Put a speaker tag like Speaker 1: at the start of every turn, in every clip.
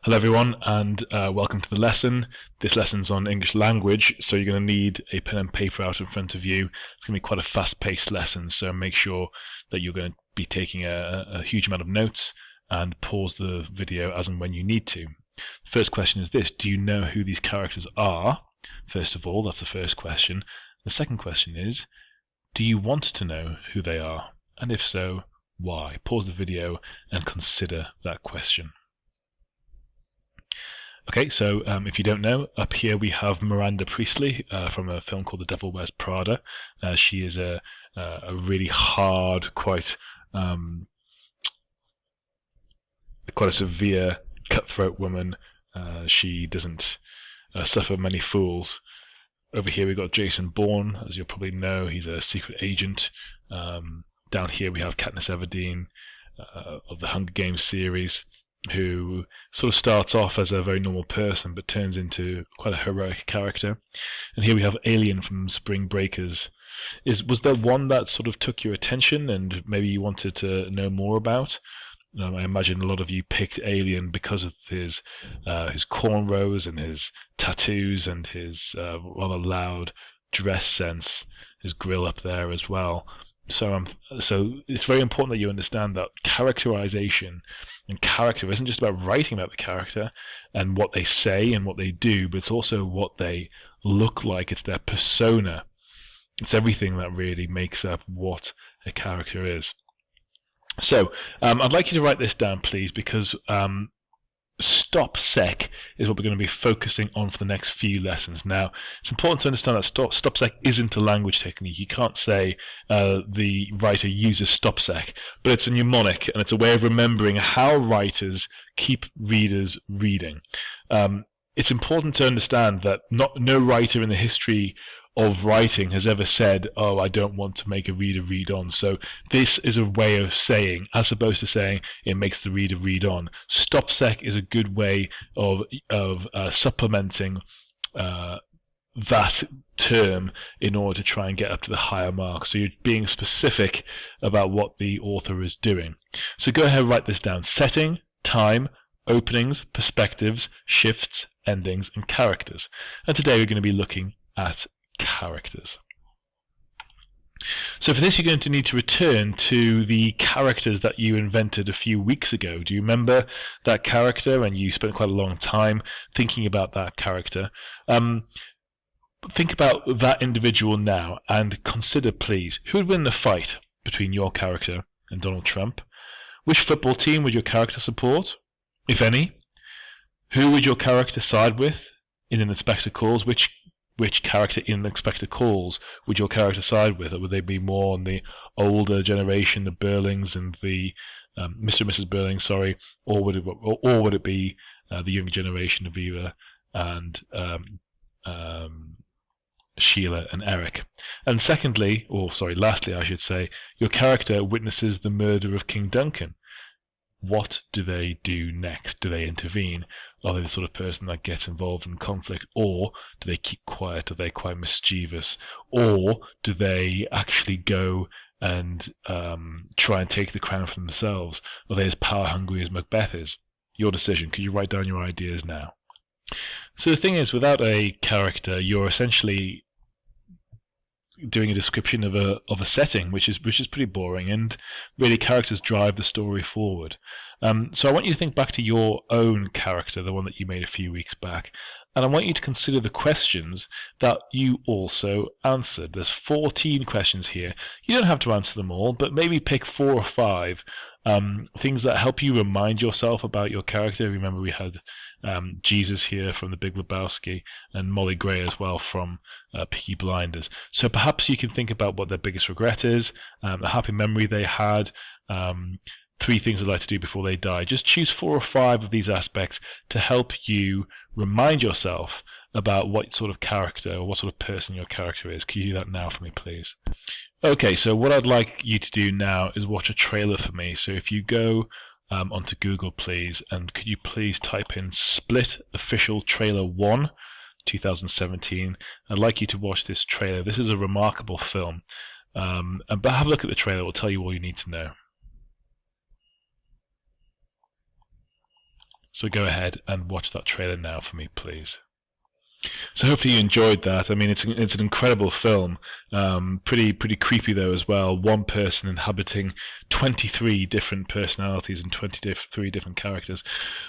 Speaker 1: Hello everyone, and welcome to the lesson. This lesson's on English language, so you're going to need a pen and paper out in front of you. It's going to be quite a fast-paced lesson, so make sure that you're going to be taking a huge amount of notes and pause the video as and when you need to. The first question is this: do you know who these characters are? First of all, that's the first question. The second question is, do you want to know who they are? And if so, why? Pause the video and consider that question. Okay, so if you don't know, up here we have Miranda Priestley from a film called The Devil Wears Prada. She is a really hard, quite a severe, cutthroat woman. She doesn't suffer many fools. Over here we've got Jason Bourne, as you'll probably know. He's a secret agent. Down here we have Katniss Everdeen of the Hunger Games series, who sort of starts off as a very normal person but turns into quite a heroic character. And here we have Alien from Spring Breakers. Was there one that sort of took your attention and maybe you wanted to know more about? I imagine a lot of you picked Alien because of his cornrows and his tattoos and his rather loud dress sense, his grill up there as well. So it's very important that you understand that characterization and character isn't just about writing about the character and what they say and what they do, but it's also what they look like. It's their persona. It's everything that really makes up what a character is. So I'd like you to write this down, please, because STOPSEC is what we're going to be focusing on for the next few lessons. Now, it's important to understand that STOPSEC isn't a language technique. You can't say the writer uses STOPSEC, but it's a mnemonic, and it's a way of remembering how writers keep readers reading. It's important to understand that no writer in the history of writing has ever said, "Oh, I don't want to make a reader read on." So this is a way of saying, as opposed to saying it makes the reader read on. STOPSEC is a good way of supplementing that term in order to try and get up to the higher mark. So you're being specific about what the author is doing. So go ahead and write this down: setting, time, openings, perspectives, shifts, endings, and characters. And today we're going to be looking at characters. So for this you're going to need to return to the characters that you invented a few weeks ago. Do you remember that character? And you spent quite a long time thinking about that character. Think about that individual now and consider, please, who would win the fight between your character and Donald Trump? Which football team would your character support, if any? Who would your character side with in an Inspector Calls? Which character in Inspector Calls would your character side with? Or would they be more on the older generation, the Burlings and the Mr. and Mrs. Burling, sorry, or would it be the younger generation of Eva and Sheila and Eric? And secondly, lastly I should say, your character witnesses the murder of King Duncan. What do they do next? Do they intervene? Are they the sort of person that gets involved in conflict? Or do they keep quiet? Are they quite mischievous? Or do they actually go and try and take the crown for themselves? Are they as power hungry as Macbeth is? Your decision. Could you write down your ideas now? So the thing is, without a character, you're essentially doing a description of a setting, which is pretty boring, and really characters drive the story forward. So I want you to think back to your own character, the one that you made a few weeks back, and I want you to consider the questions that you also answered. There's 14 questions here. You don't have to answer them all, but maybe pick 4 or 5 things that help you remind yourself about your character. Remember, we had Jesus here from The Big Lebowski, and Molly Gray as well from Peaky Blinders. So perhaps you can think about what their biggest regret is, a happy memory they had, 3 things they'd like to do before they die. Just choose 4 or 5 of these aspects to help you remind yourself about what sort of character or what sort of person your character is. Can you do that now for me, please? Okay, so what I'd like you to do now is watch a trailer for me. So if you go onto Google, please, and could you please type in Split Official Trailer 1 2017. I'd like you to watch this trailer. This is a remarkable film, but have a look at the trailer. It will tell you all you need to know. So go ahead and watch that trailer now for me, please. So hopefully you enjoyed that. I mean, it's an incredible film. Pretty creepy though as well. One person inhabiting 23 different personalities and 23 different characters.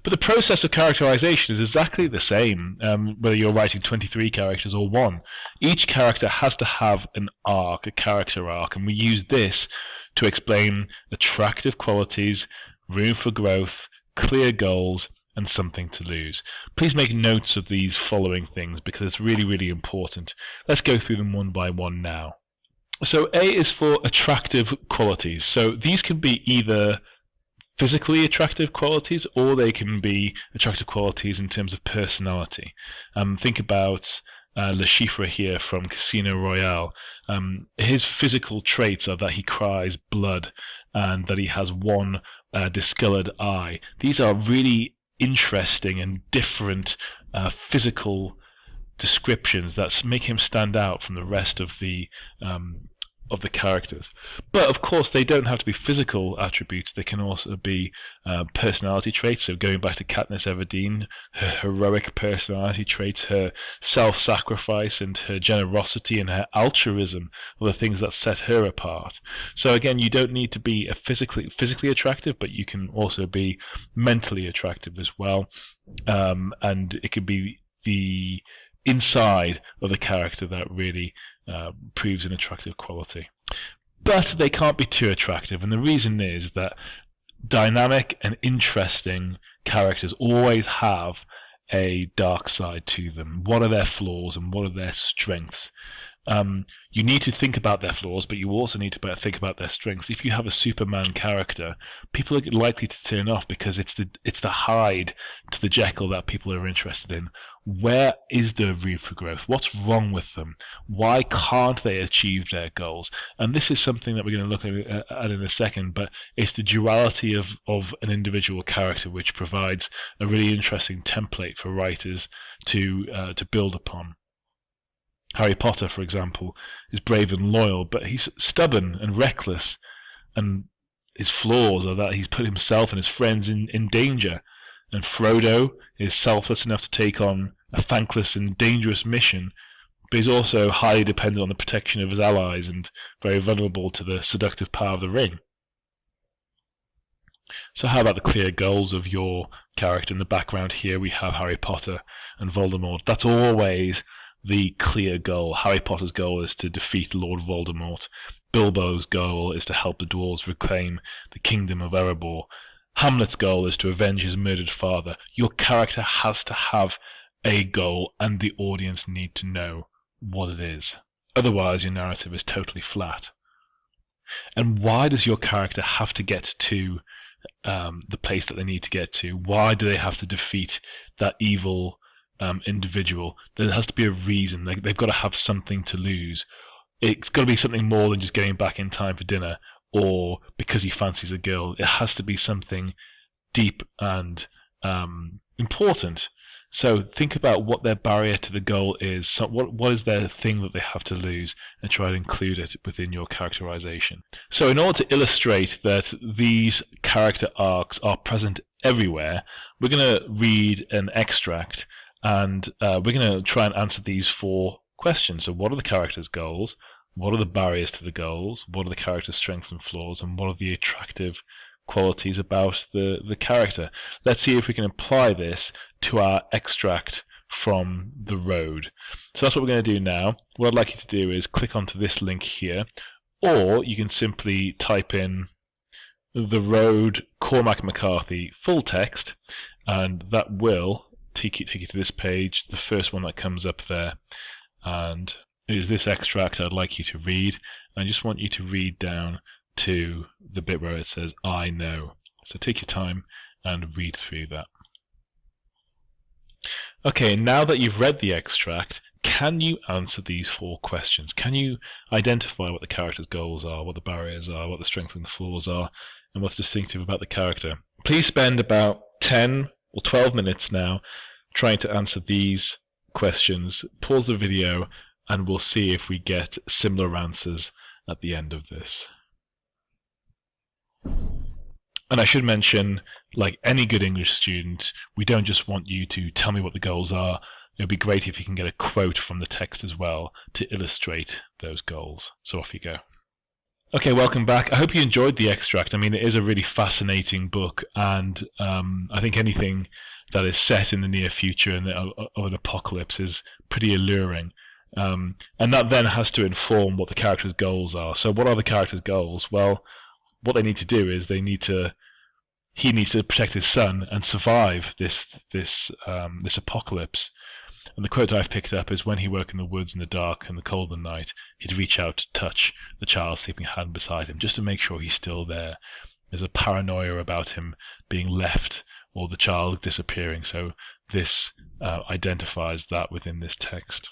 Speaker 1: But the process of characterization is exactly the same, whether you're writing 23 characters or one. Each character has to have an arc, a character arc, and we use this to explain attractive qualities, room for growth, clear goals, and something to lose. Please make notes of these following things because it's really important. Let's go through them one by one now. So A is for attractive qualities. So these can be either physically attractive qualities or they can be attractive qualities in terms of personality. Think about Le Chiffre here from Casino Royale. His physical traits are that he cries blood and that he has one discolored eye. These are really interesting and different physical descriptions that make him stand out from the rest of the characters. But of course they don't have to be physical attributes, they can also be personality traits. So going back to Katniss Everdeen, her heroic personality traits, her self-sacrifice and her generosity and her altruism are the things that set her apart. So again, you don't need to be a physically attractive, but you can also be mentally attractive as well, and it could be the inside of the character that really proves an attractive quality. But they can't be too attractive, and the reason is that dynamic and interesting characters always have a dark side to them. What are their flaws and what are their strengths? You need to think about their flaws, but you also need to think about their strengths. If you have a Superman character, people are likely to turn off because it's the Hyde to the Jekyll that people are interested in. Where is the room for growth? What's wrong with them? Why can't they achieve their goals? And this is something that we're going to look at in a second, but it's the duality of an individual character which provides a really interesting template for writers to build upon. Harry Potter, for example, is brave and loyal, but he's stubborn and reckless, and his flaws are that he's put himself and his friends in danger. And Frodo is selfless enough to take on a thankless and dangerous mission, but he's also highly dependent on the protection of his allies and very vulnerable to the seductive power of the ring. So how about the clear goals of your character? In the background here we have Harry Potter and Voldemort. That's always the clear goal. Harry Potter's goal is to defeat Lord Voldemort. Bilbo's goal is to help the dwarves reclaim the kingdom of Erebor. Hamlet's goal is to avenge his murdered father. Your character has to have a goal, and the audience need to know what it is. Otherwise, your narrative is totally flat. And why does your character have to get to the place that they need to get to? Why do they have to defeat that evil individual? There has to be a reason. They've got to have something to lose. It's got to be something more than just getting back in time for dinner, or because he fancies a girl. It has to be something deep and important. So think about what their barrier to the goal is. So what is their thing that they have to lose, and try to include it within your characterization. So in order to illustrate that these character arcs are present everywhere, we're going to read an extract, and we're going to try and answer these 4 questions. So what are the characters' goals? What are the barriers to the goals? What are the character's strengths and flaws? And what are the attractive qualities about the character? Let's see if we can apply this to our extract from The Road. So that's what we're going to do now. What I'd like you to do is click onto this link here, or you can simply type in The Road Cormac McCarthy full text, and that will take you to this page, the first one that comes up there. And it is this extract I'd like you to read. I just want you to read down to the bit where it says I know. So take your time and read through that. Okay, now that you've read the extract, can you answer these 4 questions? Can you identify what the character's goals are, what the barriers are, what the strengths and the flaws are, and what's distinctive about the character? Please spend about 10 or 12 minutes now trying to answer these questions. Pause the video and we'll see if we get similar answers at the end of this. And I should mention, like any good English student, we don't just want you to tell me what the goals are. It would be great if you can get a quote from the text as well to illustrate those goals. So off you go. Okay, welcome back. I hope you enjoyed the extract. I mean, it is a really fascinating book, and I think anything that is set in the near future and of an apocalypse is pretty alluring. And that then has to inform what the characters' goals are. So what are the characters' goals? Well, what they need to do is he needs to protect his son and survive this apocalypse. And the quote I've picked up is, when he woke in the woods in the dark and the cold of the night, he'd reach out to touch the child's sleeping hand beside him, just to make sure he's still there. There's a paranoia about him being left or the child disappearing, so this identifies that within this text.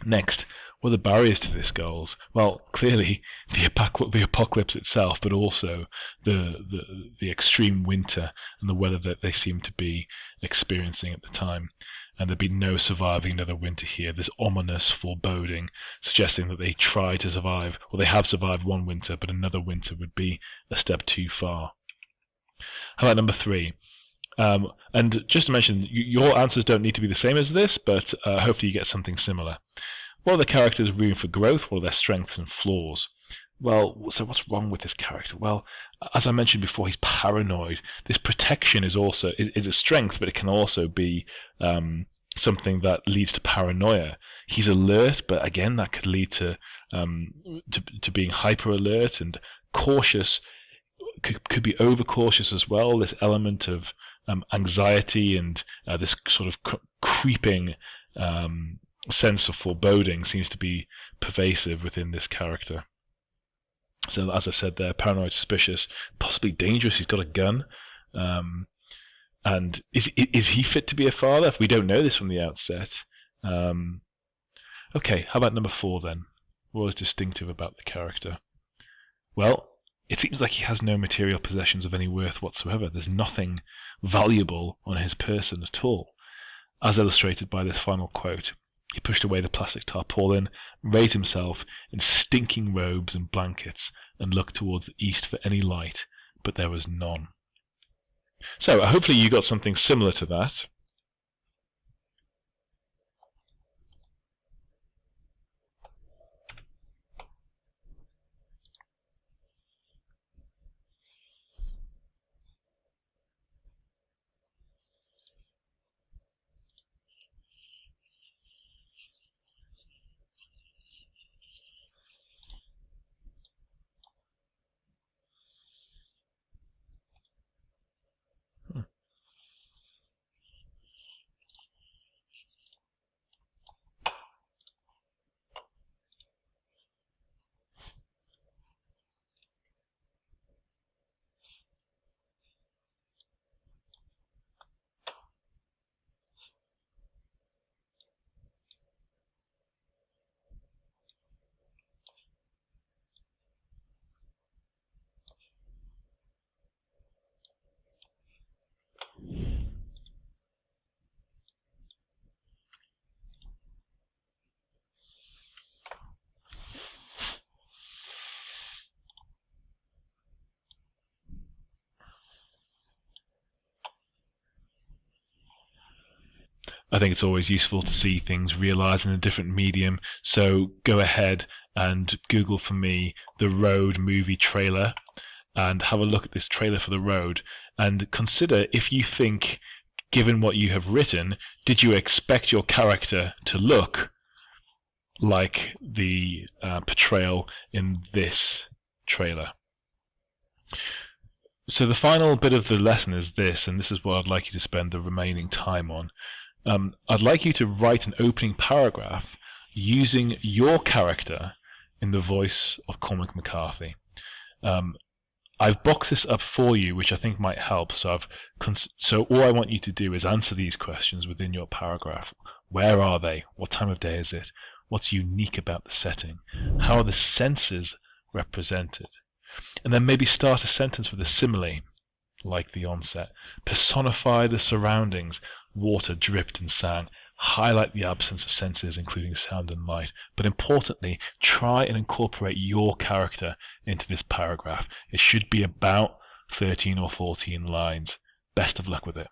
Speaker 1: Next, what are the barriers to this goals? Well, clearly the apocalypse itself, but also the extreme winter and the weather that they seem to be experiencing at the time. And there'd be no surviving another winter here. This ominous foreboding, suggesting that they try to survive, or they have survived one winter, but another winter would be a step too far. How about number 3? And just to mention, your answers don't need to be the same as this, but hopefully you get something similar. What are the characters' room for growth? What are their strengths and flaws? Well, so what's wrong with this character? Well, as I mentioned before, he's paranoid. This protection is a strength, but it can also be something that leads to paranoia. He's alert, but again, that could lead to being hyper alert, and cautious could be overcautious as well. This element of anxiety and this sort of creeping sense of foreboding seems to be pervasive within this character. So as I've said there, paranoid, suspicious, possibly dangerous. He's got a gun. And is he fit to be a father? We don't know this from the outset. Okay, how about number 4 then? What is distinctive about the character? Well, it seems like he has no material possessions of any worth whatsoever. There's nothing valuable on his person at all, as illustrated by this final quote. He pushed away the plastic tarpaulin, raised himself in stinking robes and blankets, and looked towards the east for any light, but there was none. So, hopefully you got something similar to that. I think it's always useful to see things realised in a different medium, so go ahead and Google for me The Road movie trailer and have a look at this trailer for The Road, and consider if you think, given what you have written, did you expect your character to look like the portrayal in this trailer. So the final bit of the lesson is this, and this is what I'd like you to spend the remaining time on. I'd like you to write an opening paragraph using your character in the voice of Cormac McCarthy. I've boxed this up for you, which I think might help. So all I want you to do is answer these questions within your paragraph. Where are they? What time of day is it? What's unique about the setting? How are the senses represented? And then maybe start a sentence with a simile, like the onset. Personify the surroundings. Water dripped and sang. Highlight the absence of senses, including sound and light. But importantly, try and incorporate your character into this paragraph. It should be about 13 or 14 lines. Best of luck with it.